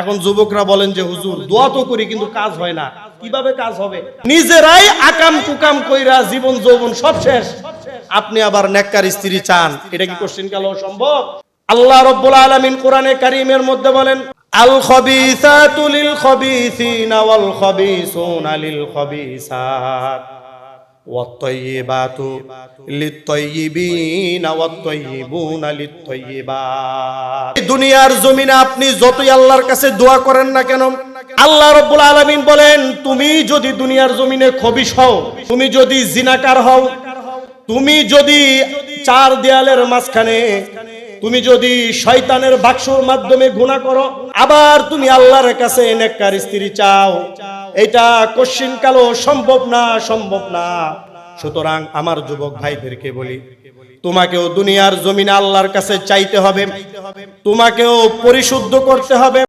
এখন যুবকরা বলেন যে হুজুর দোয়া তো করি কিন্তু কাজ হয় না। কিভাবে কাজ হবে? নিজেরাই আকাম কুকাম কইরা জীবন যৌবন সব শেষ, আপনি আবার নেককার স্ত্রী চান, এটা কি কোশ্চেন কালো সম্ভব? আল্লাহ রাব্বুল আলামিন কোরআনে কারীমের মধ্যে বলেন, আল খাবিসাতু লিল খাবিসিনা ওয়াল খাবিসুনা লিল খাবিসাত ওয়াত তাইয়্যিবাতু লিত তাইয়্যিবিনা ওয়াত তাইয়্যিবুনা লিত তাইয়্যিবাত। দুনিয়ার জমিনে আপনি যতই আল্লাহর কাছে দোয়া করেন না কেন, আল্লাহ রাব্বুল আলামিন বলেন তুমি যদি দুনিয়ার জমিনে খবিশ হও, তুমি যদি জিনাকার হও, তুমি যদি চার দেয়ালের মাঝখানে, তুমি যদি শয়তানের বাক্সর মাধ্যমে গুনাহ করো, আবার তুমি আল্লাহর কাছে নেককার স্ত্রী চাও, এটা কোশ্চিন কালো সম্ভব না, সম্ভব না। সুতরাং আমার যুবক ভাইদেরকে বলি, তোমাকেও দুনিয়ার জমিনে আল্লাহর কাছে চাইতে হবে, তোমাকেও পরিশুদ্ধ করতে হবে।